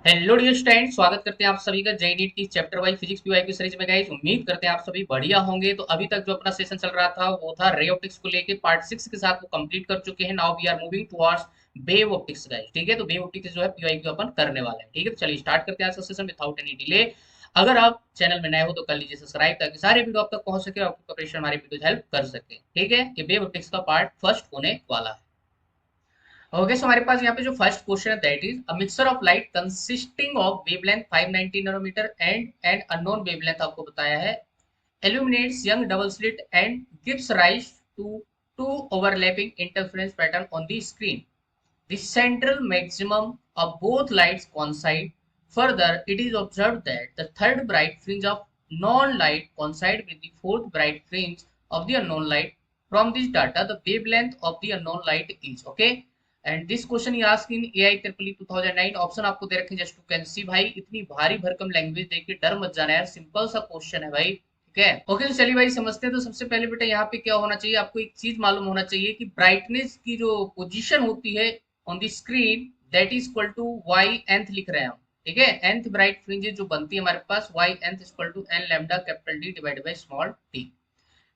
Hello dear student, स्वागत करते हैं आप सभी का जय नीट की चैप्टर वाइज फिजिक्स पीवाई की सीरीज में। गाइस उम्मीद करते हैं आप सभी बढ़िया होंगे। तो अभी तक जो अपना सेशन चल रहा था वो था रे ऑप्टिक्स को लेके, पार्ट 6 के साथ वो कंप्लीट कर चुके हैं। Now we are moving towards wave optics guys. ठीक है, तो वेव ऑप्टिक्स जो है पीवाई को अपन करने वाले हैं। ठीक है, तो चलिए स्टार्ट करते हैं आज का सेशन विदाउट एनी डिले। अगर आप चैनल में नए हो तो कर लीजिए सब्सक्राइब, ताकि सारे वीडियो आप तक पहुंच सके और आपकी प्रिपरेशन हमारी वीडियो हेल्प कर सके। ठीक है, ये वेव ऑप्टिक्स का पार्ट फर्स्ट होने वाला है। ओके, सो हमारे पास यहाँ पे जो फर्स्ट क्वेश्चन है that is a mixture of light consisting of wavelength 590 nanometre and unknown wavelength आपको बताया है, illuminates young double slit and gives rise to two overlapping interference pattern on the screen. The central maximum of both lights coincide. Further, it is observed that the third bright fringe of non-light coincide with the fourth bright fringe of the unknown light. From this data, the wavelength of the unknown light is okay. And this question is asked in AI EEE 2009. Option आपको दे रखे just to can सी। भाई इतनी भारी भरकम language देख के डर मत जाना यार, सिंपल सा क्वेश्चन है भाई। ठीक है, ओके, तो चलिए भाई समझते हैं। तो सबसे पहले बेटा यहाँ पे क्या होना चाहिए, आपको एक चीज मालूम होना चाहिए कि ब्राइटनेस की जो पोजीशन होती है on the screen that is equal to y nth लिख रहे हैं हम। ठीक है, एंथ ब्राइट फ्रिंजेस जो बनती है हमारे पास, y nth equal to n lambda capital D divide by small t.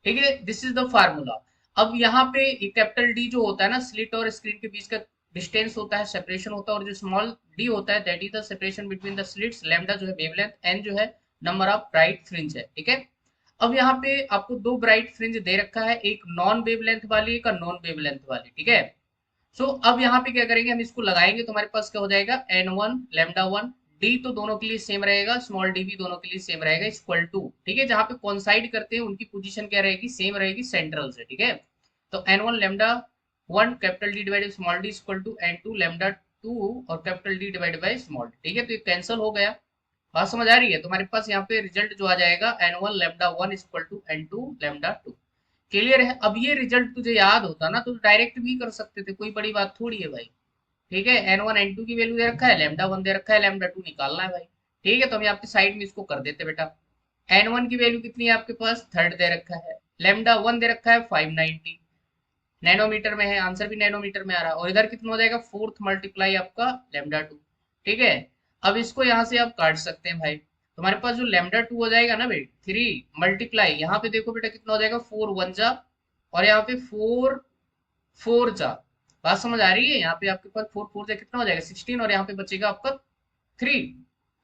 ठीक है, दिस इज द फार्मूला। अब यहाँ पे कैपिटल डी जो होता है ना, स्लिट और स्क्रीन के बीच का डिस्टेंस होता है, सेपरेशन होता है, और जो स्मॉल डी होता है that is the separation between the slits, lambda जो है वेवलेंथ, एन जो है नंबर ऑफ ब्राइट फ्रिंज है। ठीक है, अब यहाँ पे आपको दो ब्राइट फ्रिंज दे रखा है, एक नॉन वेवलेंथ वाली, एक नॉन वेवलेंथ वाली। ठीक है, सो अब यहाँ पे क्या करेंगे, हम इसको लगाएंगे तो हमारे पास क्या हो जाएगा, n one lambda one d, तो दोनों के लिए सेम रहेगा, स्मॉल डी भी दोनों के लिए सेम रहेगा, इक्वल टू। ठीक है, जहां पे कॉन्साइड करते हैं उनकी पोजीशन क्या रहेगी, सेम रहेगी सेंट्रल से। ठीक है, तो n one lambda one capital D divide small d equal to n two lambda two और capital D divide by small d. ठीक है, तो ये कैंसिल हो गया। बात समझ आ रही है? तो हमारे पास यहाँ पे रिजल्ट जो आ जाएगा, n one lambda one equal to n two lambda two. Clear है? अब ये रिजल्ट तुझे याद होता ना तो डायरेक्ट भी कर सकते थे, कोई बड़ी बात थोड़ी है भाई। ठीक है, एन वन एन टू की वैल्यू दे रखा है, लैम्डा वन दे रखा है, लैम्डा टू निकालना है भाई। ठीक है, तो हम यहाँ पे साइड में इसको कर देते बेटा। एन वन की वैल्यू कितनी है आपके पास, थर्ड दे रखा है, लैम्डा वन दे रखा है 590 नैनोमीटर में है, आंसर भी नैनोमीटर में आ रहा है, और इधर कितना हो जाएगा, फोर्थ मल्टीप्लाई आपका लैम्डा टू। ठीक है, अब इसको यहाँ से आप काट सकते हैं भाई, तो हमारे पास जो लैम्डा टू हो जाएगा ना भाई, थ्री मल्टीप्लाई यहाँ पे देखो बेटा कितना हो जाएगा, फोर वन जा, और यहाँ पे फोर फोर जा। बात समझ आ रही है? यहाँ पे आपके पास फोर फोर जा कितना हो जाएगा, 16, और यहाँ पे बचेगा आपका थ्री।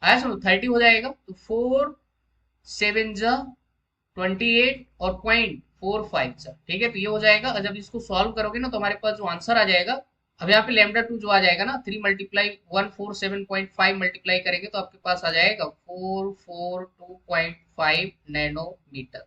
आया समझ, 30 हो जाएगा, तो फोर सेवन जा 28 और पॉइंट फोर फाइव जा। ठीक है, तो ये हो जाएगा, और जब इसको सॉल्व करोगे ना तो हमारे पास जो आंसर आ जाएगा, अब यहाँ पे लैम्डा टू जो आ जाएगा ना, 3 मल्टीप्लाई 147.5 मल्टीप्लाई करेंगे तो आपके पास आ जाएगा 442.5 नैनोमीटर।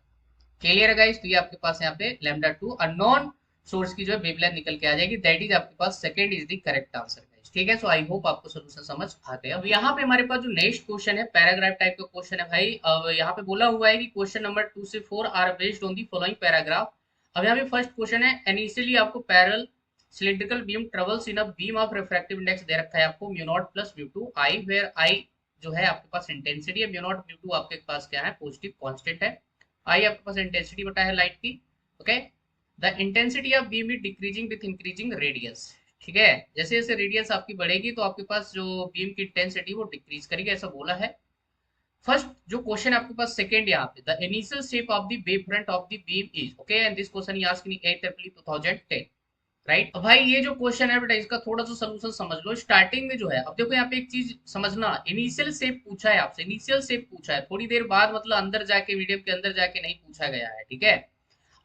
क्लियर है गाइस? तो ये आपके पास यहाँ पे लैम्डा टू अननोन सोर्स की जो है वेवलेंथ निकल के आ जाएगी, दैट इज आपके पास second is the correct answer guys. ठीक है, सो आई होप आपको सोल्यूशन समझ आ गया। अब यहाँ पे हमारे पास जो नेक्स्ट क्वेश्चन है, पैराग्राफ टाइप का क्वेश्चन है भाई। अब यहाँ पे बोला हुआ है कि क्वेश्चन नंबर 2 से 4 are based on the following paragraph. अब यहाँ पे फर्स्ट क्वेश्चन है, इनिशियली आपको parallel cylindrical beam travels in a beam of refractive index दे रखा है आपको mu naught plus mu two I, where I जो है आपके पास इंटेंसिटी है, म्यू नॉट म्यू टू आपके पास क्या है, पॉजिटिव कांस्टेंट है, आई आपके पास इंटेंसिटी बता है लाइट की। Okay, the intensity of beam is decreasing with increasing radius. ठीक है, जैसे जैसे रेडियस आपकी बढ़ेगी तो आपके पास जो बीम की इंटेंसिटी वो डिक्रीज करेगी, ऐसा बोला है। फर्स्ट जो क्वेश्चन आपके पास सेकंड यहाँ पे, the initial shape of the wave front of the beam is okay, and this question is asked in 8th April 2010। Right, अब भाई ये जो क्वेश्चन है बेटा इसका थोड़ा सा सोल्यूशन समझ लो। स्टार्टिंग में जो है, अब देखो यहाँ पे एक चीज समझना, इनिशियल शेप पूछा है आपसे, इनिशियल शेप पूछा है, थोड़ी देर बाद मतलब अंदर जाके मीडियम के अंदर जाके नहीं पूछा गया है। ठीक है,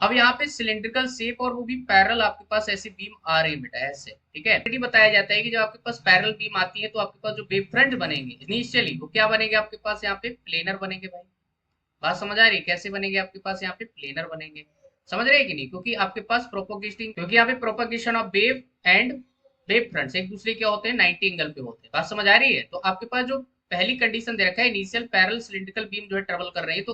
अब यहाँ पे सिलिंड्रिकल शेप और वो भी पैरेलल आपके पास ऐसी बीम आ रही है बेटा, ऐसे। ठीक है, ऑलरेडी बताया जाता है कि जब आपके पास पैरेलल बीम आती है तो आपके पास जो वेव फ्रंट बनेंगे इनिशियली वो क्या बनेंगे आपके पास, यहाँ पे प्लेनर बनेंगे भाई। बात समझ आ रही है? कैसे बनेंगे आपके पास यहाँ पे प्लेनर बनेंगे, समझ रहे हैं कि नहीं? क्योंकि आपके पास प्रोपोगेटिंग, क्योंकि यहाँ पे propagation of wave and wave fronts एक दूसरे क्या होते हैं, 90 एंगल पे होते हैं। बात समझ आ रही है? तो आपके पास जो पहली कंडीशन दे रखा है, इनिशियल पैरेलल सिलिंड्रिकल बीम जो है ट्रेवल कर रही है, तो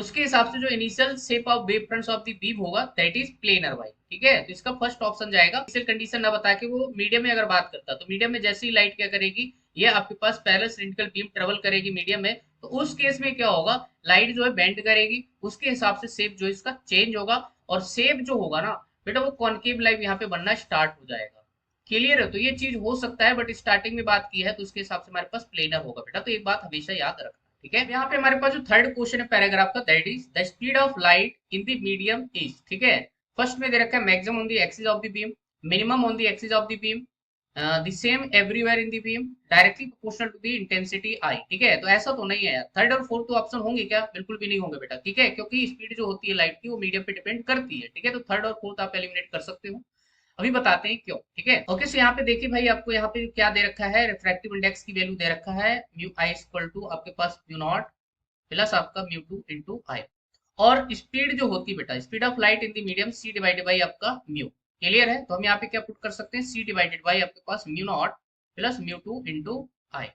उसके हिसाब से जो initial shape of wave fronts of the beam होगा दैट इज प्लेनर भाई। ठीक है, तो इसका फर्स्ट ऑप्शन जाएगा। इनिशियल कंडीशन ना बता के वो मीडियम में अगर बात करता तो मीडियम में जैसे ही लाइट क्या करेगी, ये आपके पास पैरेलल सिलिंड्रिकल बीम ट्रेवल करेगी मीडियम में, तो उस केस में क्या होगा, लाइट जो है बेंड करेगी, उसके हिसाब से शेप जो इसका चेंज होगा, और शेप जो होगा ना बेटा वो कॉनकेव लाइव यहाँ पे बनना स्टार्ट हो जाएगा। क्लियर है? तो ये चीज हो सकता है, बट स्टार्टिंग में बात की है तो उसके हिसाब से हमारे पास प्लेनर होगा बेटा, तो एक बात हमेशा याद रखना। ठीक है, यहाँ पे हमारे पास जो थर्ड क्वेश्चन है पैराग्राफ का, that is the speed of light in the medium is. ठीक है, फर्स्ट में दे रखा है maximum on the axis of the beam, minimum on the axis of the beam, the same everywhere in the beam, directly proportional to the intensity I. ठीक है, तो ऐसा तो नहीं है यार, थर्ड और फोर्थ तो ऑप्शन होंगे क्या? बिल्कुल भी नहीं होंगे बेटा। ठीक है, क्योंकि स्पीड जो होती है लाइट की वो मीडियम पे डिपेंड करती है। ठीक है, तो थर्ड और फोर्थ आप एलिमिनेट कर सकते हो। अभी बताते हैं क्यों। ठीक है, ओके, सो यहाँ पे देखिए भाई, आपको यहाँ पे क्या दे रखा है, रिफ्रैक्टिव इंडेक्स की वैल्यू दे रखा है म्यू आई इक्वल टू आपके पास म्यू नॉट प्लस आपका म्यू टू इंटू आई। और स्पीड जो होती है बेटा, speed of light in the medium c divided by आपका म्यू। क्लियर है? तो हम यहाँ पे क्या पुट कर सकते हैं, सी डिवाइडेड बाई आपके पास mu naught plus mu two into I.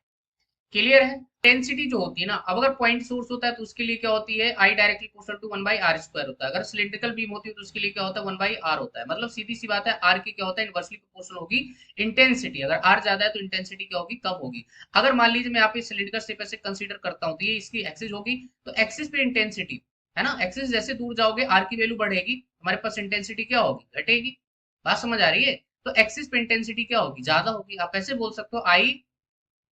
Clear है? इंटेंसिटी जो होती है ना, अब अगर पॉइंट सोर्स होता है तो उसके लिए क्या होती है, I directly proportional to 1/r² होता है। अगर सिलिंड्रिकल बीम होती है तो उसके लिए क्या होता है, 1/r होता है। मतलब सीधी सी बात है, आर की क्या होता है, इनवर्सली प्रोपोर्शनल होगी इंटेंसिटी। अगर आर ज्यादा है तो इंटेंसिटी क्या होगी, कम होगी। अगर मान लीजिए मैं यहाँ पे सिलिंड्रिकल शेप ऐसे कंसीडर करता हूँ, तो ये इसकी एक्सिस होगी, तो एक्सिस पे इंटेंसिटी है ना, एक्सिस जैसे दूर जाओगे आर की वैल्यू बढ़ेगी, हमारे पास इंटेंसिटी क्या होगी, घटेगी। बात समझ आ रही है? तो एक्सिस पे इंटेंसिटी क्या होगी, ज्यादा होगी। आप ऐसे बोल सकते हो आई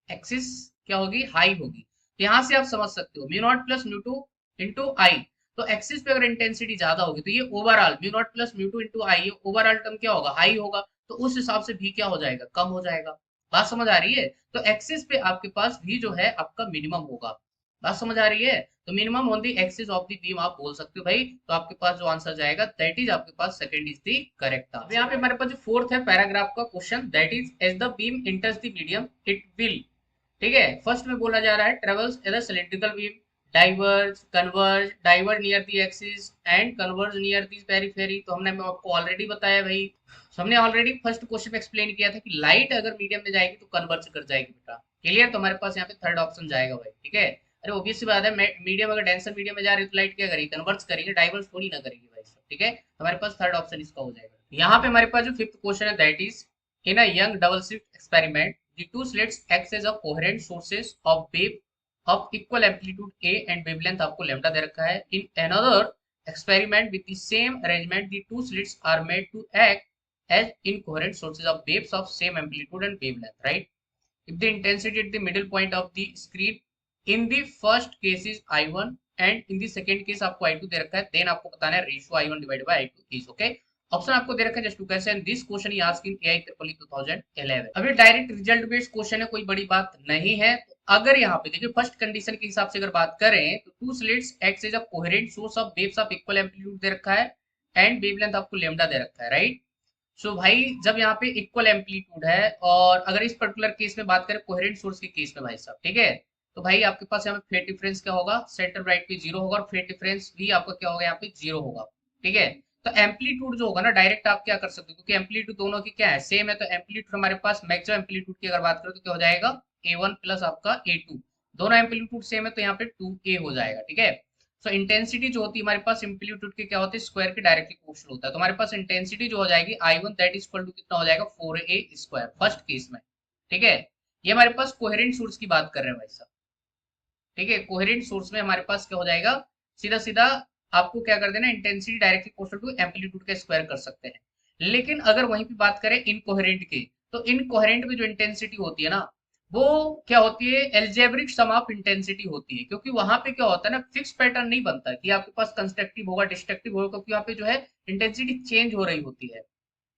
एक्सिस क्या होगी, हाई होगी। तो यहां से आप समझ सकते हो mu naught plus mu two into I. तो एक्सिस पे अगर इंटेंसिटी ज्यादा होगी तो ये overall mu naught plus mu two into I, ये ओवरऑल टर्म क्या होगा, हाई होगा। तो उस हिसाब से भी क्या हो जाएगा, कम हो जाएगा। बात समझ आ रही है? तो एक्सिस पे आपके पास भी जो है आपका मिनिमम होगा। बात समझ आ रही है? तो minimum on the axis of the beam आप बोल सकते हो भाई। तो आपके पास जो आंसर जाएगा दैट इज आपके पास second is the correct answer. यहाँ पे हमारे पास जो फोर्थ है पैराग्राफ का question, that is as the beam enters the medium it will. ठीक है, फर्स्ट में बोला जा रहा है travels as a cylindrical beam, diverge, converge, diverge near the axis and converge near the periphery. तो हमने आपको ऑलरेडी बताया भाई, हमने ऑलरेडी फर्स्ट क्वेश्चन में एक्सप्लेन किया था कि लाइट अगर मीडियम में जाएगी तो कन्वर्ज कर जाएगी बेटा। क्लियर? तो हमारे पास यहाँ पे थर्ड ऑप्शन जाएगा भाई। ठीक है, अरे ऑब्वियस सी बात है, मीडियम अगर डेंसर मीडियम में जा रही है तो लाइट क्या करेगी, कन्वर्ज करेगी, डाइवर्ज थोड़ी ना करेगी भाई साहब। ठीक है, तो हमारे पास थर्ड ऑप्शन इसका हो जाएगा। यहाँ पे हमारे पास जो फिफ्थ क्वेश्चन है, that is in a Young double slit experiment the two slits acts as a coherent sources of wave of equal amplitude A and wavelength आपको lambda दे रखा है। In another experiment with the same arrangement, the two slits are made to act as incoherent sources of waves of same amplitude and wavelength, right? If the intensity at the middle point of the screen in the first case is I1 and in the second case आपको I2 दे रखा है, then आपको बताना है ratio I1 divided by I2 is okay। Option आपको दे रखा है just to कैसे, and this question he asked in AI triple 2011। अभी डायरेक्ट रिजल्ट बेस्ड क्वेश्चन है, कोई बड़ी बात नहीं है। तो अगर यहाँ पे देखिए फर्स्ट कंडीशन के हिसाब से अगर बात करें तो two slits act as a coherent source of waves of equal amplitude दे रखा है एंड वेवलेंथ आपको लेमडा दे रखा है, राइट। सो भाई जब यहाँ पे इक्वल एम्पलीट्यूड है, और अगर इस पर्टिकुलर केस में बात करें कोहेरेंट सोर्स के केस में भाई साहब, ठीक है, तो भाई आपके पास यहाँ पे फेज डिफरेंस क्या होगा, सेंटर राइट पे जीरो होगा, और फेज डिफरेंस भी आपका क्या होगा, यहाँ पे जीरो होगा। ठीक है, तो एम्पलीट्यूड जो होगा ना, डायरेक्ट आप क्या कर सकते हो, क्योंकि एम्पलीट्यूड दोनों की क्या है, सेम है, तो एम्पलीट्यूड हमारे पास मैक्सिमम एम्पलीट्यूड की अगर बात करें तो क्या हो जाएगा, A1 प्लस आपका A2। दोनों एम्पलीट्यूड सेम है तो यहाँ पे 2A हो जाएगा। ठीक है, सो इंटेंसिटी जो होती है हमारे पास एम्पलीट्यूड के क्या होते हैं, स्क्वायर के डायरेक्टली प्रोपोर्शनल होता है। तो हमारे पास इंटेंसिटी जो हो जाएगी I1 that is equal to कितना हो जाएगा, 4A स्क्वायर फर्स्ट केस में। ठीक है, ये हमारे पास कोहेरेंट सोर्स की बात कर रहे हैं भाई साहब। ठीक है, कोहेरेंट सोर्स में हमारे पास क्या हो जाएगा, सीधा सीधा आपको क्या कर देना, intensity directly proportional to amplitude का स्क्वायर कर सकते हैं। लेकिन अगर वहीं पे बात करें इनकोहेरेंट की, तो इनकोहेरेंट में जो इंटेंसिटी होती है ना, वो क्या होती है, एल्जेब्रिक सम ऑफ इंटेंसिटी होती है। क्योंकि वहां पे क्या होता है ना, फिक्स पैटर्न नहीं बनता कि आपके पास कंस्ट्रक्टिव होगा डिस्ट्रक्टिव होगा, क्योंकि वहां पे जो है इंटेंसिटी चेंज हो रही होती है।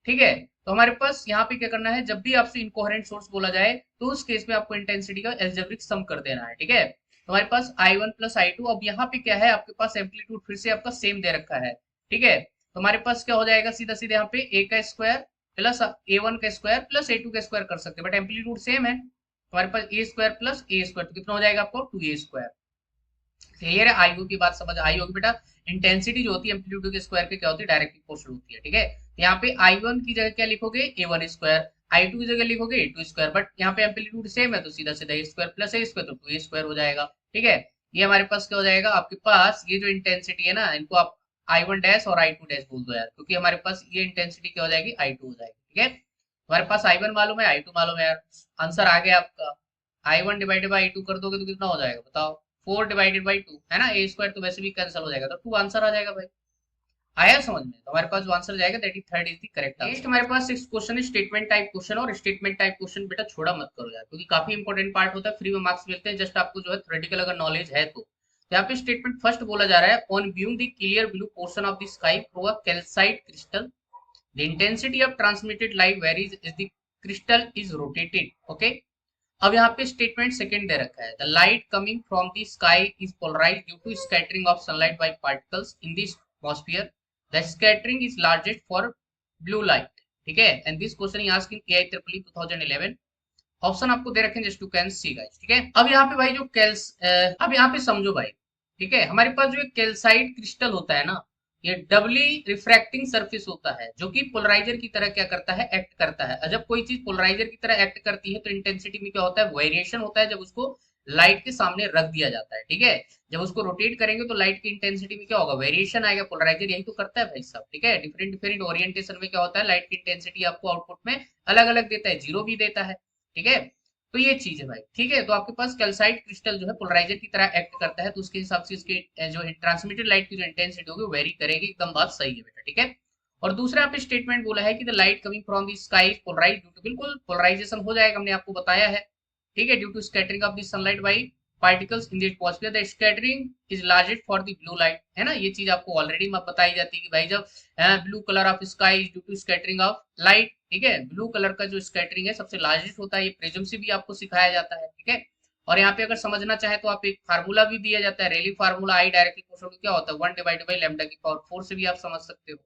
ठीक है, तो हमारे पास यहाँ पे क्या करना है, जब भी आपसे इनकोहेरेंट सोर्स बोला जाए तो उस केस में आपको इंटेंसिटी का एल्जेब्रिक सम कर देना है। ठीक है, तो हमारे पास I1 प्लस I2, अब यहाँ पे क्या है, आपके पास एम्पलीट्यूड फिर से आपका सेम दे रखा है। ठीक है, तो हमारे पास क्या हो जाएगा, सीधा सीधा यहाँ पे A का स्क्वायर प्लस A1 का स्क्वायर प्लस A2 का स्क्वायर कर सकते हैं, बट एम्पलीट्यूड सेम है, तो हमारे पास A square plus A square, तो कितना हो जाएगा आपको, 2A स्क्वायर। क्लियर है? आयु की बात समझ आई होगी बेटा। इंटेंसिटी जो होती है एम्पलीट्यूड के स्क्वायर पे क्या होती है, डायरेक्टली प्रोपोर्शनल होती है। ठीक है, यहाँ पे I1 की जगह क्या लिखोगे, A1 स्क्वायर, I2 की जगह लिखोगे A2 स्क्वायर, बट यहाँ पे एम्पलीट्यूड सेम है तो सीधा सीधा A square plus A square, तो 2A स्क्वायर हो जाएगा। ठीक है, ये हमारे पास क्या हो जाएगा, आपके पास ये जो इंटेंसिटी है ना, इनको आप I1 डैश और I2 डैश बोल दो यार, क्योंकि हमारे पास ये इंटेंसिटी क्या हो जाएगी, I2 हो जाएगी। ठीक है, हमारे पास I1 मालूम है, I2 मालूम है यार, आंसर आ गया आपका। I1 डिवाइडेड बाई I2 कर दोगे तो कितना हो जाएगा बताओ, 4 डिवाइडेड बाई 2 है ना, A स्क्वायर तो वैसे भी कैंसिल हो जाएगा, तो 2 आंसर आ जाएगा भाई। आया समझ में? तो हमारे पास जो आंसर जाएगा that is third is the correct answer. Next हमारे पास सिक्स क्वेश्चन है स्टेटमेंट टाइप क्वेश्चन, और स्टेटमेंट टाइप क्वेश्चन बेटा छोड़ा मत करो यार, क्योंकि काफी इंपॉर्टेंट पार्ट होता है, फ्री में मार्क्स मिलते हैं, जस्ट आपको जो है थ्योरेटिकल अगर नॉलेज है तो। यहाँ पे स्टेटमेंट फर्स्ट बोला जा रहा है, on viewing the clear blue portion of the sky through a calcite crystal the intensity of transmitted light varies is the crystal is rotated. Okay, अब यहाँ पे स्टेटमेंट सेकंड दे रखा है, the light coming from the sky is polarised due to scattering of sunlight by particles in the atmosphere, the scattering is largest for blue light. ठीक है, and this question is asked in AI triple 2011। Option आपको दे रखे हैं just to can see guys. ठीक है, अब यहाँ पे भाई जो अब यहाँ पे समझो भाई, ठीक है, हमारे पास जो कैल्साइट क्रिस्टल होता है ना, ये डबली रिफ्रैक्टिंग सरफेस होता है, जो कि पोलराइजर की तरह क्या करता है, एक्ट करता है। और जब कोई चीज पोलराइजर की तरह एक्ट करती है तो इंटेंसिटी में क्या होता है, वेरिएशन होता है, जब उसको लाइट के सामने रख दिया जाता है। ठीक है, जब उसको रोटेट करेंगे तो लाइट की इंटेंसिटी में क्या होगा, वेरिएशन आएगा। पोलराइजर यही तो करता है भाई साहब। ठीक है, डिफरेंट डिफरेंट ओरिएंटेशन में क्या होता है, लाइट की इंटेंसिटी आपको आउटपुट में अलग अलग देता है, जीरो भी देता है। ठीक है, तो ये चीज है भाई। ठीक है, तो आपके पास कैल्साइट क्रिस्टल जो है पोलराइजर की तरह एक्ट करता है, तो उसके हिसाब से इसके जो ट्रांसमिटेड लाइट की जो इंटेंसिटी होगी वेरी करेगी। एकदम बात सही है बेटा। ठीक है, और दूसरा यहाँ पे स्टेटमेंट बोला है कि the light coming from the sky is polarised due to, बिल्कुल पोलराइजेशन हो जाएगा, हमने आपको बताया है। ठीक है, due to scattering of the sunlight by particles in the atmosphere, the scattering is largest for the blue light, है ना। ये चीज आपको ऑलरेडी बताई जाती है कि भाई जब blue colour of sky due to scattering of light, ठीक है, ब्लू कलर का जो स्कैटरिंग है सबसे लार्जेस्ट होता है। ये प्रिज्म से भी आपको सिखाया जाता है। ठीक है, और यहाँ पे अगर समझना चाहे तो आप एक फार्मूला भी दिया जाता है, रेली फार्मूला, आई डायरेक्टली प्रोपोर्शनल क्या होता है, 1 डिवाइडेड बाई लैम्डा की पावर 4 से भी आप समझ सकते हो।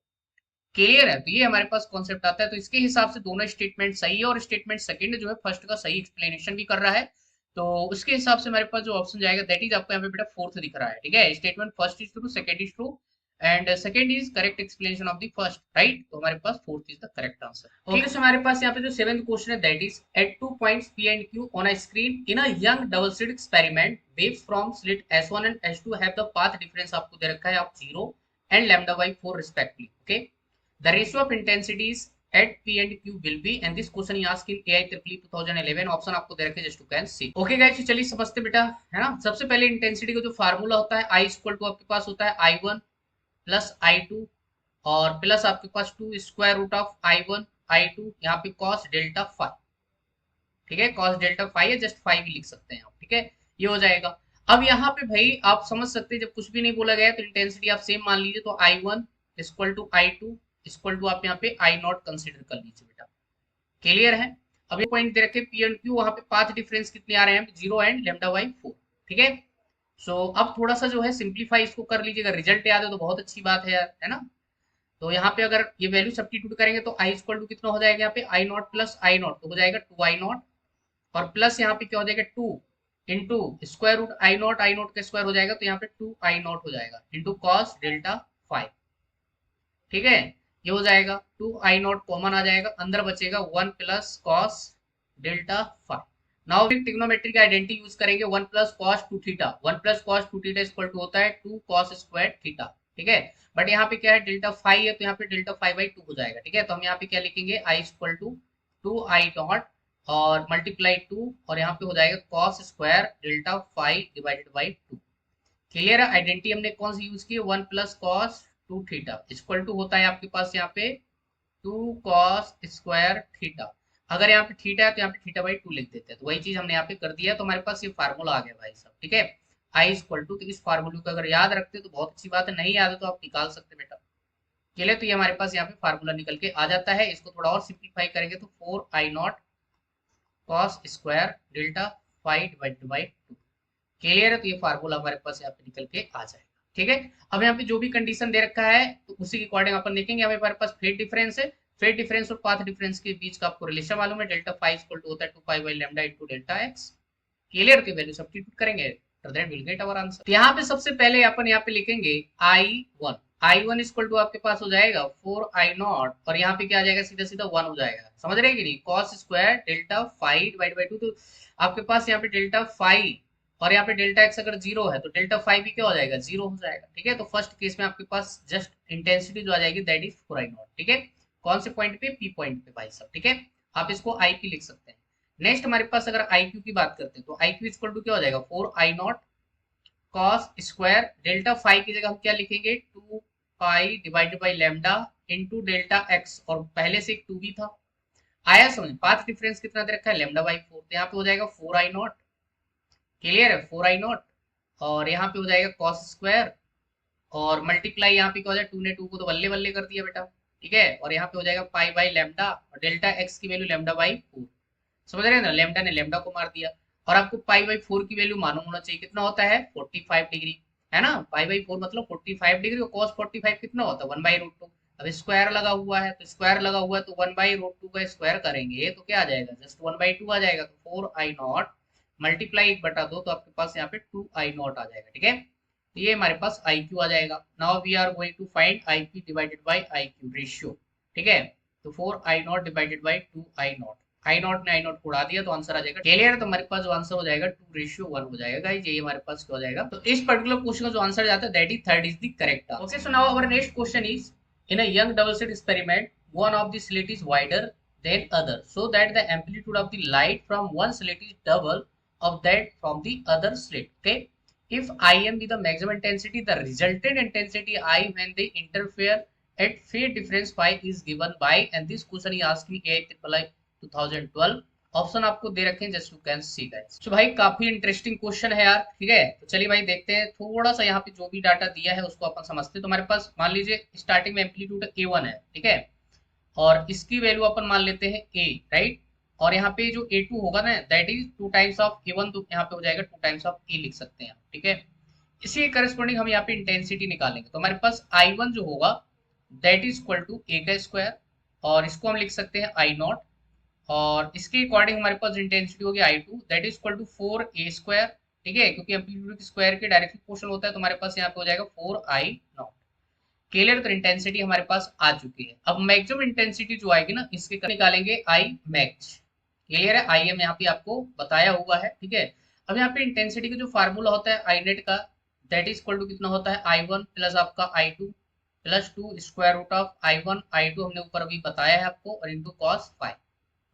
क्लियर है, तो ये हमारे पास कॉन्सेप्ट आता है। तो इसके हिसाब से दोनों स्टेटमेंट सही है, और स्टेटमेंट सेकंड जो है फर्स्ट का सही एक्सप्लेनेशन भी कर रहा है। तो उसके हिसाब से हमारे पास जो ऑप्शन जाएगा दैट इज आपको यहाँ पे बेटा फोर्थ दिख रहा है। ठीक है, statement first is true, second is true, and second is correct explanation of the first, right. तो हमारे पास fourth is the correct answer. Okay, so हमारे पास यहाँ पे जो सेवेंथ क्वेश्चन है that is at 2 points P and Q on a screen in a young double slit experiment, waves from slit S1 and S2 have the path difference आपको दे रखा है आप 0 and lambda by 4 respectively. Okay, the ratio of intensities at P and Q will be, and this question is asked in AI EEE 2011। Option आपको दे रखे just to can see. Okay guys, चलिए समझते बेटा, है ना। सबसे पहले इंटेंसिटी का जो फार्मूला होता है, I इक्वल टू आपके पास होता है I1 प्लस I2 और प्लस आपके पास 2 square root of I1 I2, यहाँ पे cos डेल्टा फाइव। ठीक है, cos डेल्टा फाइव है, जस्ट फाइव भी लिख सकते हैं आप। ठीक है, ये हो जाएगा। अब यहाँ पे भाई आप समझ सकते हैं, जब कुछ भी नहीं बोला गया तो इंटेंसिटी आप सेम मान लीजिए, तो I1 equal to I2 equal to आप यहाँ पे I0 कंसिडर कर लीजिए बेटा। क्लियर है। अब ये पॉइंट दे रखे P and Q, वहां पे पाथ डिफरेंस कितने आ रहे हैं, 0 एंड लैम्डा बाई 4। ठीक है, सो अब थोड़ा सा जो है सिंप्लीफाई इसको कर लीजिएगा, रिजल्ट याद है तो बहुत अच्छी बात है यार, है ना। तो यहाँ पे अगर ये वैल्यू सब्स्टिट्यूट करेंगे तो आई इक्वल टू कितना हो जाएगा, यहाँ पे I0 प्लस I0 तो हो जाएगा 2I0, और प्लस यहाँ पे क्या हो जाएगा 2 इंटू स्क्वायर रूट I0 का स्क्वायर हो जाएगा, तो यहाँ पे 2I0 हो जाएगा इंटू कॉस डेल्टा फाइव। ठीक है, ये हो जाएगा 2I0 कॉमन आ जाएगा, अंदर बचेगा 1 प्लस cos delta phi. Now trigonometry का आइडेंटिटी यूज करेंगे, 1 प्लस कॉस 2 थीटा, 1 प्लस कॉस 2 थीटा इक्वल टू होता है 2 कॉस स्क्वायर थीटा। ठीक है, बट यहाँ पे क्या है, डेल्टा फाइव है, तो यहाँ पे डेल्टा फाइव बाई 2 हो जाएगा। ठीक है, तो हम यहाँ पे क्या लिखेंगे, आई इक्वल टू 2I0 और मल्टीप्लाई 2, और यहाँ पे हो जाएगा cos square delta phi divided by 2। Clear है, आइडेंटिटी हमने कौन सी यूज की, 1 प्लस कॉस 2 थीटा इक्वल टू होता है आपके पास यहाँ पे 2 कॉस स्क्वायर थीटा। अगर यहाँ पे थीटा है तो यहाँ पे थीटा बाई 2 लिख देते हैं, तो वही चीज हमने यहाँ पे कर दिया। तो हमारे पास ये फार्मूला आ गया भाई साहब। ठीक है, आई इक्वल टू, तो इस फार्मूले को अगर याद रखते तो बहुत अच्छी बात है, नहीं याद है तो आप निकाल सकते बेटा। चलिए, तो ये हमारे पास यहाँ पे फार्मूला निकल के आ जाता है। इसको थोड़ा और सिंप्लीफाई करेंगे तो 4I0 cos square delta phi divided by 2। Clear है, तो ये फार्मूला हमारे पास यहाँ पे निकल के आ जाएगा। ठीक है, अब यहाँ पे जो भी कंडीशन दे रखा है तो उसी के अकॉर्डिंग अपन देखेंगे। हमारे पास फेज डिफरेंस है, फेज डिफरेंस और पाथ डिफरेंस के बीच का आपको रिलेशन मालूम है, डेल्टा फाइव इक्वल टू होता है 2 pi by lambda into delta x. Clear, की वैल्यू सब्स्टिट्यूट करेंगे तो that will get our answer. तो यहाँ पे सबसे पहले अपन यहाँ पे लिखेंगे I1 इक्वल टू आपके पास हो जाएगा 4I0, और यहाँ पे क्या आ जाएगा, सीधा सीधा 1 हो जाएगा। समझ रहे कि नहीं, cos square delta five divide by 2, तो आपके पास यहाँ पे डेल्टा फाइव और यहाँ पे डेल्टा एक्स अगर 0 है तो डेल्टा फाइव भी क्या हो जाएगा, 0 हो जाएगा। ठीक है, तो फर्स्ट केस में आपके पास जस्ट इंटेंसिटी जो आ जाएगी दैट इज 4I0। ठीक है, कौन से पॉइंट पे, P पॉइंट पे भाई साहब। ठीक है, आप इसको IP लिख सकते हैं। नेक्स्ट हमारे पास अगर IQ की बात करते हैं तो IQ इक्वल टू क्या हो जाएगा, 4I0 cos square delta five की जगह हम क्या लिखेंगे, 2 पाई divided by lambda into delta x, और पहले से एक 2 भी था। आया समझ? पाथ डिफरेंस कितना दे रखा है, लैम्डा बाई 4, तो यहाँ पे हो जाएगा 4i0। क्लियर है, 4i0। और यहाँ पे हो जाएगा कॉस स्क्वायर, और मल्टीप्लाई यहाँ पे क्या हो जाएगा, 2 ने 2 को तो बल्ले बल्ले कर दिया बेटा, ठीक है। और यहाँ पे हो जाएगा पाई बाई लैम्डा, और डेल्टा एक्स की वैल्यू लैम्डा बाई 4। समझ रहे हैं ना, लैम्डा ने लैम्डा को मार दिया। और आपको पाई बाई 4 की वैल्यू मालूम होना चाहिए, कितना होता है 45 डिग्री, है ना। पाई बाई 4 मतलब 45 डिग्री, और cos 45 कितना होता है 1/√2। अब स्क्वायर लगा हुआ है, तो स्क्वायर लगा हुआ है तो 1/√2 का स्क्वायर करेंगे तो क्या आ जाएगा, जस्ट 1/2 आ जाएगा। तो 4i0 मल्टीप्लाई 1/2, तो आपके पास यहाँ पे 2i0 आ जाएगा, ठीक है। तो ये हमारे पास आई क्यू आ जाएगा। Now we are going to find I P divided by I Q ratio, ठीक है। तो 4i0 divided by 2i0, I not ने आई नॉट को उड़ा दिया तो आंसर आ जाएगा। क्लियर है, तो हमारे पास जो आंसर हो जाएगा 2:1 हो जाएगा गाइस, ये हमारे पास क्या हो जाएगा। तो इस पर्टिकुलर क्वेश्चन का जो आंसर जाता है that is third is the correct answer. Okay, so now our next question is in a Young double slit experiment one of the slit is wider than other so that the amplitude of the light from one slit is double of that from the other slit. Okay, if im be the maximum intensity, the resultant intensity I when they interfere at phase difference phi is given by, and this question he asked me 2012। Option आपको दे रखे हैं just you can see guys. तो भाई काफी interesting question है यार, ठीक है। तो चलिए भाई देखते हैं, थोड़ा सा यहाँ पे जो भी डाटा दिया है उसको अपन समझते हैं। तो हमारे पास मान लीजिए स्टार्टिंग में एम्पलीट्यूड A1 है, ठीक है, और इसकी वैल्यू अपन मान लेते हैं A, राइट। और यहाँ पे जो A2 होगा ना that is 2 times of A1, तो यहाँ पे हो जाएगा 2 टाइम्स ऑफ A लिख सकते हैं, ठीक है। इसी के करस्पॉन्डिंग हम यहाँ पे इंटेंसिटी निकालेंगे, तो हमारे पास I1 जो होगा that is equal to A का स्क्वायर, और इसको हम लिख सकते हैं I0, और इसके अकॉर्डिंग हमारे पास इंटेंसिटी होगी I2 that is equal to 4a square, ठीक है, क्योंकि एम्पलीट्यूड के स्क्वायर के डायरेक्टली प्रोपोर्शनल होता है, तो हमारे पास यहाँ पे हो जाएगा 4i0। क्लियर, तो इंटेंसिटी हमारे पास आ चुकी है। अब मैक्सिमम इंटेंसिटी जो आएगी ना इसके निकालेंगे आई मैक्स। क्लियर है, आई एम यहाँ पे आपको बताया हुआ है, ठीक है। अब यहाँ पे इंटेंसिटी का जो फार्मूला होता है आई नेट का दैट इज इक्वल टू कितना होता है I1 प्लस आपका I2 plus 2 square root of I1 I2 हमने ऊपर अभी बताया है आपको, और into cos five,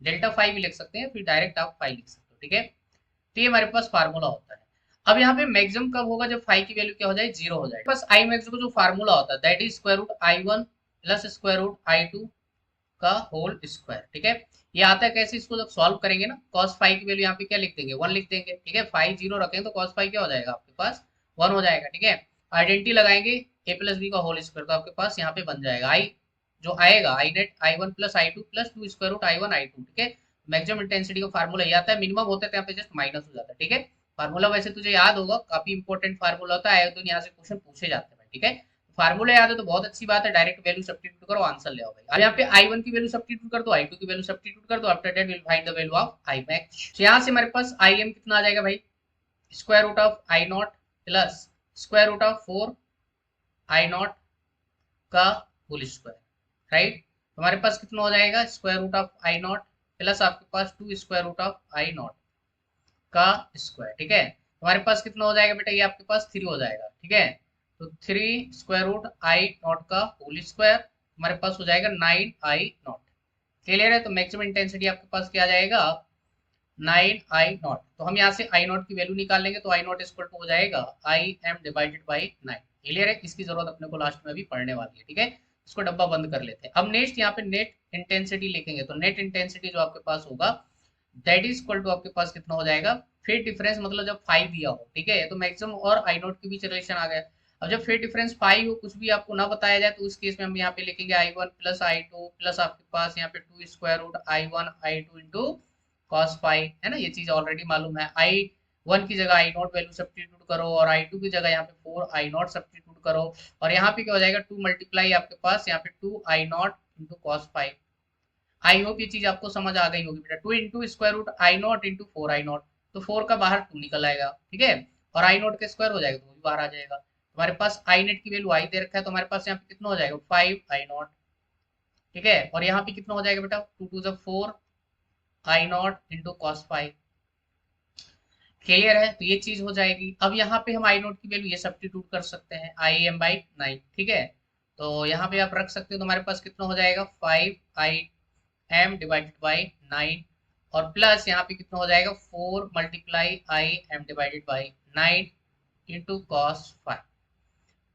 delta five भी लिख सकते हैं, फिर डायरेक्ट आप फाइव लिख सकते हो, ठीक है। तो ये हमारे पास फार्मूला होता है। अब यहाँ पे मैक्सिमम कब होगा, जब फाइव की वैल्यू क्या हो जाए, 0 हो जाए। बस आई मैक्स का जो फार्मूला होता है that is square root I1 plus square root I2 का होल स्क्वायर, ठीक है। ये आता है कैसे, इसको जब सॉल्व करेंगे ना cos फाइव की वैल्यू यहाँ पे क्या लिख देंगे, 1 लिख देंगे, ठीक है। फाइव 0 रखेंगे तो cos फाइव क्या हो जाएगा आपके पास 1 हो जाएगा, ठीक है। आइडेंटिटी लगाएंगे a प्लस बी का होल स्क्वायर, तो आपके पास यहाँ पे बन जाएगा आई जो आएगा I net I1 plus I2 plus 2 square root I1 I2, ठीक है। मैक्सिमम इंटेंसिटी का फार्मूला ये आता है, मिनिमम होता है तो यहाँ पे जस्ट माइनस हो जाता है, ठीक है। फार्मूला वैसे तुझे याद होगा, काफी इंपॉर्टेंट फार्मूला होता है, तो यहाँ से क्वेश्चन पूछे जाते हैं, ठीक है। फार्मूला याद है तो बहुत अच्छी बात है, डायरेक्ट वैल्यू सब्स्टिट्यूट करो आंसर ले आओ भाई। अब यहाँ पे I1 की वैल्यू सब्स्टिट्यूट कर दो, I2 की वैल्यू सब्स्टिट्यूट कर दो, after that will find the value of I max. तो यहाँ से हमारे पास IM कितना आ जाएगा भाई, square root of I0 plus square root of 4I0 का होल स्क्वायर, राइट। हमारे पास कितना हो जाएगा, square root of I0 plus आपके पास 2 स्क्वायर रूट ऑफ I0 का स्क्वायर, ठीक है। हमारे पास कितना हो जाएगा बेटा, ये आपके पास 3 हो जाएगा, ठीक है। तो 3 स्क्वायर रूट I0 का होल स्क्वायर हमारे पास हो जाएगा 9I0। क्लियर है, तो मैक्सिमम इंटेंसिटी आपके पास क्या आ जाएगा 9I0। तो हम यहाँ से I0 की वैल्यू निकाल लेंगे, तो I0 इक्वल टू हो जाएगा IM डिवाइडेड बाई 9। क्लियर है, इसकी जरूरत अपने को लास्ट में अभी पढ़ने वाली है, ठीक है। इसको डब्बा बंद कर लेते हैं। अब नेक्स्ट यहाँ पे नेट इंटेंसिटी लिखेंगे, तो नेट इंटेंसिटी जो आपके पास होगा दैट इज इक्वल टू आपके पास कितना हो जाएगा, फेज डिफरेंस मतलब जब 5 दिया हो, ठीक है, तो मैक्सिमम और I0 के बीच रिलेशन आ गया। अब जब फेज डिफरेंस 5 हो, कुछ भी आपको ना बताया जाए, तो उस केस में हम यहाँ पे लिखेंगे I1 प्लस I2 प्लस आपके पास यहाँ पे 2 square root I1 I2 into cos five, है ना। ये चीज ऑलरेडी मालूम है। I1 की जगह I0 वैल्यू सब्स्टिट्यूट करो, और I2 की जगह यहाँ पे 4I0 सब्स्टिट्यूट करो, और यहाँ पे क्या हो जाएगा 2 मल्टीप्लाई आपके पास यहाँ पे 2I0 into cos five. I hope ये चीज आपको समझ आ गई होगी बेटा। 2 into square root I0 into 4I0, तो 4 का बाहर 2 निकल आएगा, ठीक है, और I0 का स्क्वायर हो जाएगा तो वो भी बाहर आ जाएगा। हमारे पास आई नेट की वैल्यू आई दे रखा है, तो हमारे पास यहाँ पे कितना हो जाएगा 5I0, ठीक है। और यहाँ पे कितना हो जाएगा बेटा 2 two 4I0 into cos five. Clear है, तो ये चीज हो जाएगी। अब यहाँ पे हम I0 की वैल्यू ये सब्स्टिट्यूट कर सकते हैं IM बाई 9, ठीक है। तो यहाँ पे आप रख सकते हो, तो हमारे पास कितना हो जाएगा 5IM डिवाइडेड बाई 9, और प्लस यहाँ पे कितना हो जाएगा 4 multiply IM divided by 9 into cos five.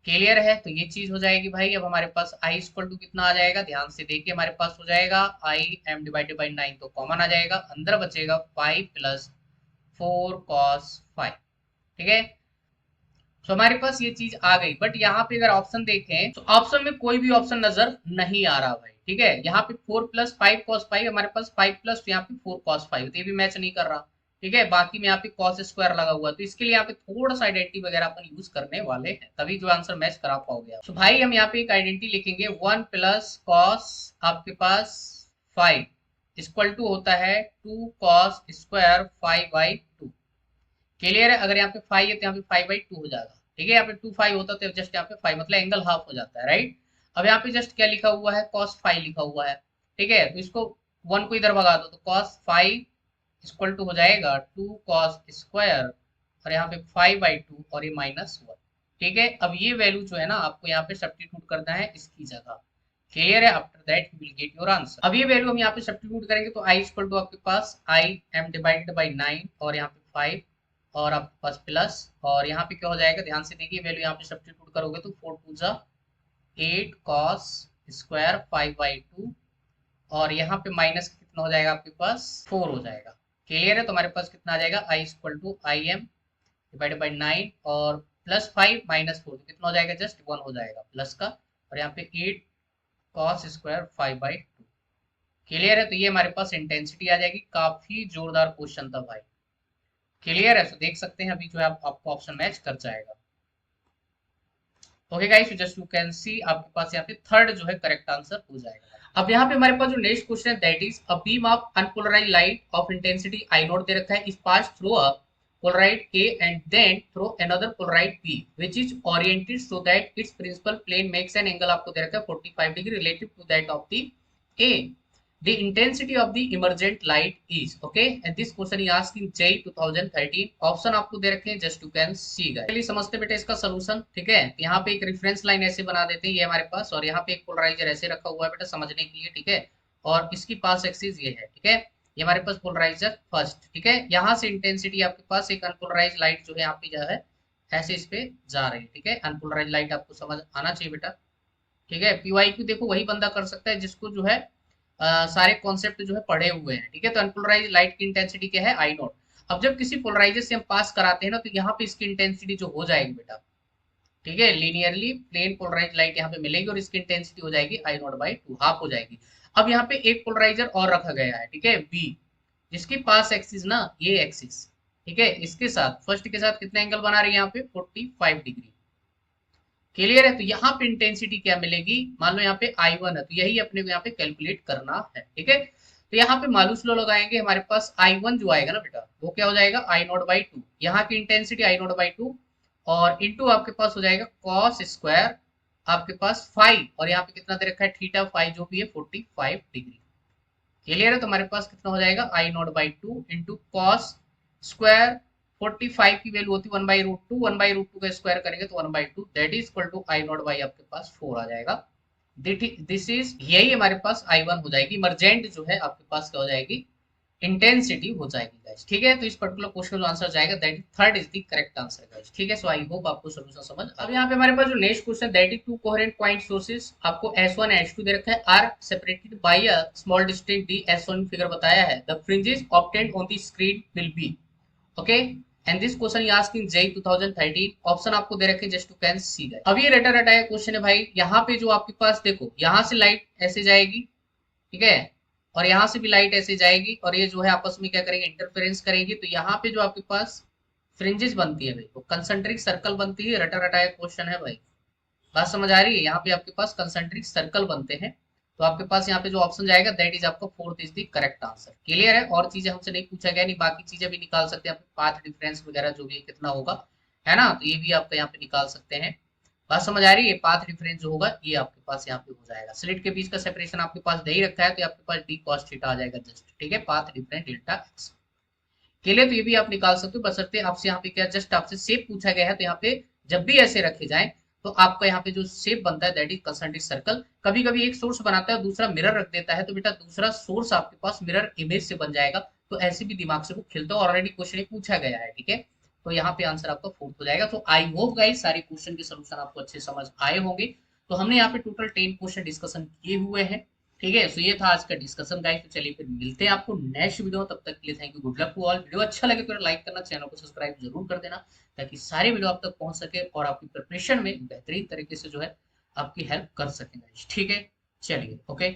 Clear है, तो ये चीज हो जाएगी भाई। अब हमारे पास आई इक्वल टू कितना आ जाएगा, ध्यान से देखिए, हमारे पास हो जाएगा आई एम डिवाइडेड बाई 9, तो कॉमन आ जाएगा, अंदर बचेगा 5 प्लस 4 cos 5। ठीक है, तो हमारे पास ये चीज आ गई। बट यहाँ पे अगर ऑप्शन देखें तो ऑप्शन में कोई भी ऑप्शन नजर नहीं आ रहा भाई। ठीक है, यहाँ पे 4 + 5 cos 5, हमारे पास 5 प्लस यहाँ पे 4 cos 5, तो ये भी मैच नहीं कर रहा। ठीक है, बाकी में यहाँ पे cos स्क्वायर लगा हुआ है, तो इसके लिए यहाँ पे थोड़ा सा आइडेंटिटी वगैरह अपन यूज करने वाले हैं, तभी जो आंसर मैच करा पाओगे आप। तो भाई हम यहाँ पे एक आइडेंटिटी लिखेंगे, 1 + cos आपके पास 5 इक्वल टू होता है 2 cos² 5/2। क्लियर है, अगर यहाँ पे 5 है तो यहाँ पे 5/2 हो जाएगा। ठीक है, यहाँ पे 2 5 होता तो जस्ट यहाँ पे 5 मतलब एंगल हाफ हो जाता है, राइट। अब यहाँ पे जस्ट क्या लिखा हुआ है, cos 5 लिखा हुआ है। ठीक है, तो इसको 1 को इधर भगा दो, तो cos 5 इक्वल टू हो जाएगा 2 cos² और यहाँ पे 5/2 और ये -1। ठीक है, अब ये वैल्यू जो है ना आपको यहाँ पे सब्स्टिट्यूट करना है इसकी जगह। क्लियर है, after that you will get your answer. अब ये वैल्यू हम यहाँ पे सब्स्टिट्यूट करेंगे, तो आई इक्वल टू आपके पास आई एम डिवाइडेड बाई 9 और यहाँ पे 5 और आपके पास प्लस, और यहाँ पे क्या हो जाएगा, ध्यान से देखिए, वैल्यू यहाँ पे सब्स्टिट्यूट करोगे तो 4 2 8 cos² 5/2 और यहाँ पे माइनस कितना हो जाएगा आपके पास 4 हो जाएगा। क्लियर है, तो हमारे पास कितना आ जाएगा, I equal to I m divided by 9 और +5 -4, तो कितना हो जाएगा, जस्ट 1 हो जाएगा प्लस का, और यहाँ पे 8 cos² 5/2। क्लियर है, तो ये हमारे पास इंटेंसिटी आ जाएगी। काफी जोरदार क्वेश्चन था भाई। क्लियर है, तो देख सकते हैं अभी जो है आपको ऑप्शन मैच कर जाएगा। Okay guys, just you can see आपके पास यहाँ पे थर्ड जो है करेक्ट आंसर हो जाएगा। अब यहाँ पे हमारे पास जो नेक्स्ट क्वेश्चन है, that is a beam of unpolarised light of intensity I not they रखा है, is pass through a Polaroid A and then through another polarized B which is oriented so that its principal plane makes an angle, आपको दे रखा है 45 degree relative to that of the A. The intensity of the emergent light is okay, and this question is asked in JEE 2013. Option आपको दे रखे हैं, just you can see guys. चलिए समझते बेटे इसका सॉल्यूशन। ठीक है, यहाँ पे एक रेफरेंस लाइन ऐसे बना देते हैं, ये हमारे पास, और यहाँ पे एक पोलराइजर ऐसे रखा हुआ है बेटा समझने के लिए। ठीक है, और इसकी पास एक्सिस ये है। ठीक है, ये हमारे पास पोलराइजर फर्स्ट। ठीक है, यहाँ से इंटेंसिटी आपके पास एक अनपोलराइज लाइट जो है यहाँ पे जो है ऐसे इस पे जा रही है। ठीक है, अनपोलराइज लाइट आपको समझ आना चाहिए बेटा। ठीक है, PYQ देखो वही बंदा कर सकता है जिसको जो है सारे कॉन्सेप्ट जो है पढ़े हुए हैं। ठीक है, तो अनपोलराइज लाइट की इंटेंसिटी क्या है, आई नॉट। अब जब किसी पोलराइजर से हम पास कराते हैं ना, तो यहाँ पे इसकी इंटेंसिटी जो हो जाएगी बेटा, ठीक है, लीनियरली प्लेन पोलराइज लाइट यहाँ पे मिलेगी और इसकी इंटेंसिटी हो जाएगी आई नॉट बाई 2, हाफ हो जाएगी। अब यहाँ पे एक पोलराइजर और रखा गया है, ठीक है, बी, जिसकी पास एक्सिस ना ये एक्सिस, ठीक है, इसके साथ फर्स्ट के साथ कितना एंगल बना रही है यहाँ पे 45 डिग्री। क्लियर है, तो यहाँ पे इंटेंसिटी क्या मिलेगी, मान लो यहाँ पे I1 है, तो यही अपने को यहाँ पे कैलकुलेट करना है। ठीक है, तो यहाँ पे मालूस लो लगाएंगे, हमारे पास I1 जो आएगा ना बेटा, वो क्या हो जाएगा I नॉट बाई 2, यहाँ की इंटेंसिटी I नॉट बाई 2 और इंटू आपके पास हो जाएगा cos² आपके पास 5 और यहाँ पे कितना दे रखा है थीटा 5 जो भी है 45 डिग्री। क्लियर है, तो हमारे पास कितना हो जाएगा I not by 2 into cos² 45 की वैल्यू होती है 1/√2, 1/√2 का स्क्वायर करेंगे तो 1/2, that is equal to I naught by आपके पास 4 आ जाएगा। दिस इज, यही हमारे पास I1 हो जाएगी, इमरजेंट जो है आपके पास क्या हो जाएगी, इंटेंसिटी हो जाएगी गाइस। ठीक है, तो इस पर्टिकुलर क्वेश्चन का जो आंसर जाएगा that is third is the correct answer guys. ठीक है, सो आई होप आपको सॉल्यूशन समझ। अब यहाँ पे हमारे पास जो next question that is two coherent point sources, आपको S1 S2 दे रखा है, are separated by a small distance d, S1 figure बताया है, the fringes obtained on the screen will be okay, and this question you asked in JEE 2013। Option आपको दे रखे just to can see that. अब ये रटा रटाया question है भाई, यहाँ पे जो आपके पास देखो, यहाँ से लाइट ऐसे जाएगी, ठीक है, और यहाँ से भी लाइट ऐसे जाएगी और ये जो है आपस में क्या करेंगे, इंटरफेरेंस करेंगे, तो यहाँ पे जो आपके पास फ्रिंजेस बनती है भाई, वो कंसेंट्रिक सर्कल बनती है। रटा रटाया क्वेश्चन है भाई, बात समझ आ रही है, यहाँ पे आपके पास कंसेंट्रिक सर्कल बनते हैं, तो आपके पास यहाँ पे जो ऑप्शन जाएगा दैट इज आपका fourth is the correct answer. Clear है, और चीजें हमसे नहीं पूछा गया, नहीं बाकी चीजें भी निकाल सकते हैं, पाथ डिफरेंस वगैरह जो भी कितना होगा, है ना, तो ये भी आपका यहाँ पे निकाल सकते हैं। बात समझ आ रही है, पाथ डिफरेंस जो होगा ये आपके पास यहाँ पे हो जाएगा। स्लिट के बीच का सेपरेशन आपके पास दे ही रखा है, तो आपके पास d cos थीटा आ जाएगा जस्ट। ठीक है, पाथ डिफरेंस डेल्टा x के लिए, तो ये भी आप निकाल सकते हो, बशर्ते आपसे यहाँ पे क्या जस्ट आपसे शेप पूछा गया है, तो यहाँ पे जब भी ऐसे रखे जाए तो आपका यहाँ पे जो शेप बनता है दैट इज कंसेंट्रिक सर्कल। कभी कभी एक सोर्स बनाता है दूसरा मिरर रख देता है, तो बेटा दूसरा सोर्स आपके पास मिरर इमेज से बन जाएगा, तो ऐसे भी दिमाग से वो खिलता है, ऑलरेडी क्वेश्चन पूछा गया है। ठीक है, तो यहाँ पे आंसर आपका फोर्थ हो जाएगा। तो आई होप गाइस सारे क्वेश्चन के सोल्यूशन आपको अच्छे समझ आए होंगे। तो हमने यहाँ पे टोटल 10 क्वेश्चन डिस्कशन किए हुए हैं। ठीक है, सो ये था आज का डिस्कशन गाइस। तो चलिए फिर मिलते हैं आपको नेक्स्ट वीडियो, तब तक के लिए thank you, good luck to all. Video अच्छा लगे तो लाइक करना, चैनल को सब्सक्राइब जरूर कर देना, ताकि सारे वीडियो आप तक पहुंच सके और आपकी प्रिपरेशन में बेहतरीन तरीके से जो है आपकी हेल्प कर सके। ठीक है, चलिए ओके।